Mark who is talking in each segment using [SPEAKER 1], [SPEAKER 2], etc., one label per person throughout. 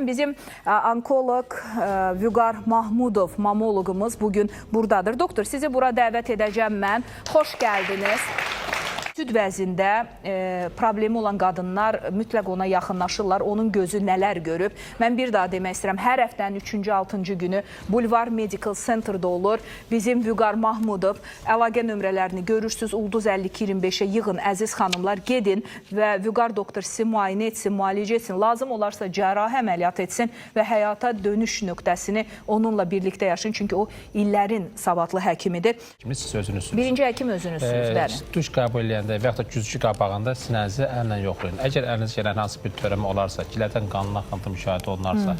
[SPEAKER 1] Bizim onkolog Vüqar Mahmudov, mamoloqumuz bugün buradadır. Doktor, sizi bura dəvət edəcəm mən. Xoş gəldiniz. Süd vəzində problemi olan qadınlar mütləq ona yaxınlaşırlar. Onun gözü nələr görüb? Mən bir daha demək istəyirəm. Hər həftənin 3-cü, 6-cı günü Bulvar Medical Center'da olur. Bizim Vüqar Mahmudov. Əlaqə nömrələrini görürsünüz. Ulduz 5225'e yığın əziz xanımlar. Gedin və Vüqar doktor sizi müayinə etsin, müalicə etsin. Lazım olarsa cərrahi əməliyyat etsin və həyata dönüş nöqtəsini onunla birlikdə yaşayın. Çünki o illərin savadlı həkimidir.
[SPEAKER 2] Siz özünüzsünüz.
[SPEAKER 1] Birinci həkim özünüzsünüz.
[SPEAKER 2] Duş qəbul eləyəndə və yaxud da güzgü qabağında sinənizi əllə yoxlayın. Əgər əlinizə gələn hansı bir törəmə olarsa, gilədən qanın axıntı müşahidə olunarsa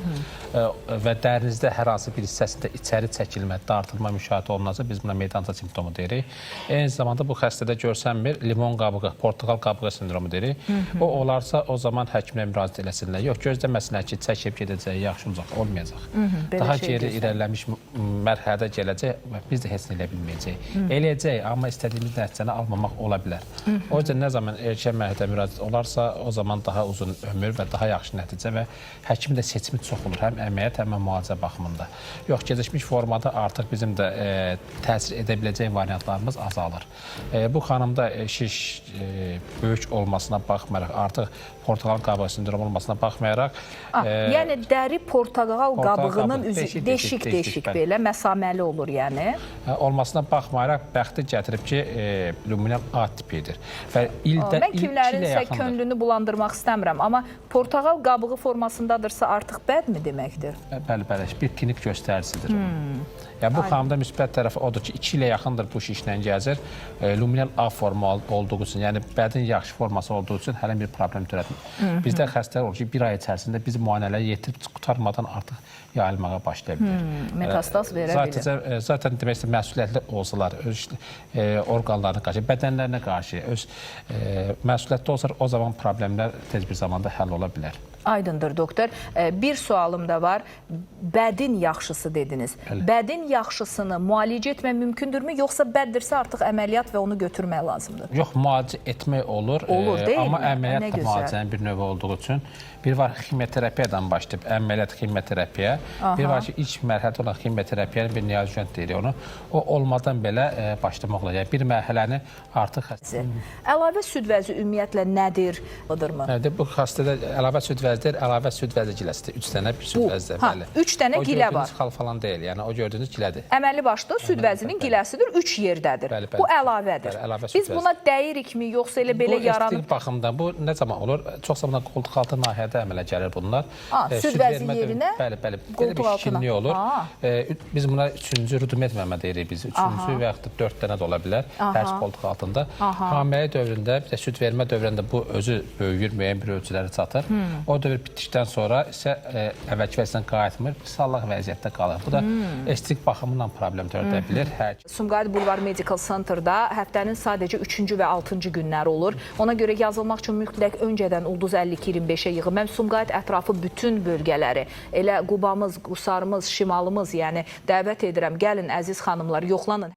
[SPEAKER 2] və dərinizdə hər hansı bir hissəsində içəri çəkilmə, dartılma müşahidə olunarsa, biz buna meydança simptomu deyirik. Eyni zamanda bu xəstədə görsənmir, limon qabığı, portakal qabığı sindromu deyirik. O olarsa, o zaman həkimlə müraciət eləsinlər. Yox, gözləməsinlər ki, çəkib gedəcək, yaxşı olacaq, olmayacaq. Daha geri irəliləmiş mərhələdə gələcək və biz də heç nə elə bilməyəcək. Eləyəcək, amma istədiyimiz nəticəni almamaq ola bilər. O yüzden nə zaman erkən mərhələdə müraciət olarsa, o zaman daha uzun ömür və daha yaxşı nəticə və həkim də seçimi çox olur, həm əməliyyat, həm müalicə baxımında. Yox, gecikmiş formada artıq bizim də təsir edə biləcək variantlarımız azalır. Bu xanımda şiş böyük olmasına baxmayaraq, artıq portakal qabığı sindromu olmasına baxmayaraq...
[SPEAKER 1] Yəni, dəri portakal qabığının deşik-deşik belə məsaməli olur, yəni?
[SPEAKER 2] Olmasına baxmayaraq, bəxti gətirib ki, luminal A tipidir.
[SPEAKER 1] Mən kimlərinsə könlünü bulandırmaq istəmirəm, amma portakal qabığı formasındadırsa artıq bədmi deməkdir?
[SPEAKER 2] Bəli, bir klinik göstəricisidir. Bu xanımda müsbət tərəfi odur ki, 2 ilə yaxındır bu şişlə gəzir. Luminal A forma olduğu üçün, yəni bədin yaxşı forması olduğu üçün hələ bir problem törətmir. Bizdə xəstələr olur ki, bir ay içərisində biz müayinələri yetirib qutarmadan artıq yayılmağa başlaya bilir.
[SPEAKER 1] Metastaz verə bilir.
[SPEAKER 2] Zaten demək istəyir, məsuliyyətli olsalar, öz orqanlarına qarşı, bədənlərinə qarşı, öz məsuliyyətli olsalar, o zaman problemlər tez bir zamanda həll ola bilər.
[SPEAKER 1] Aydındır, doktor. Bir sualım da var. Bədin yaxşısı dediniz. Bədin yaxşısını müalicə etmək mümkündürmü? Yoxsa bəddirsə artıq əməliyyat və onu götürmək lazımdır?
[SPEAKER 2] Yox, müalicə etmək olur. Amma əməliyyat da müalicənin bir növü olduğu üçün bir var ximioterapiyadan başlayıb əməliyyat ximioterapiya. Bir var ki, ilk mərhələdə olan ximioterapiyanın bir neoadjuvant deyirik onu. O olmadan belə başlamaq olar. Yəni, bir mərhələni artıq xəstə...
[SPEAKER 1] Əlavə süd vəzi ümumiyyətlə nədir?
[SPEAKER 2] Bu xəstədə əlavə süd vəzidir, əlavə süd vəzi giləsidir. 3 dənə bir süd vəzidir.
[SPEAKER 1] 3 dənə gilə var.
[SPEAKER 2] O gördüyünüz xal falan deyil, yəni o gördüyünüz gilədir.
[SPEAKER 1] Əməli başda süd vəzinin giləsidir, 3 yerdədir. Bu əlavədir. Biz buna dəyirikmi, yoxsa elə belə yaranıb?
[SPEAKER 2] Bu estetik baxımdan, bu nə zaman olur? Çox zaman qoltuq altı nahiyədə əmələ gəlir bunlar.
[SPEAKER 1] Süd vəzi yerinə
[SPEAKER 2] qoltuq altına olur. Biz buna 3-cü rudimet məmə deyirik biz. 3-cü və yaxud da 4 dənə də ola bilər hər qoltuq altında. Hamiləlik dövründə, bir də süd vermə dövründə bu özü böyüyür, müəyyən bir ölçüləri çatır. O dövr bitdikdən sonra isə əvvəlki vəziyyətinə qayıtmır, sağlıq vəziyyətdə qalır. Bu da estetik baxımından problem törədə bilir.
[SPEAKER 1] Sumqayıt Bulvar Medical Center'da həftənin sadəcə 3-cü və 6-cı günləri olur. Ona görə yazılmaq üçün mütləq öncədən Ulduz 5225'e yığın. Mən Sumqayıt ətrafı bütün bölgələri, elə Qubamız, Qusarımız, Şimalımız, yəni dəvət edirəm. Gəlin əziz xanımlar, yoxlanın.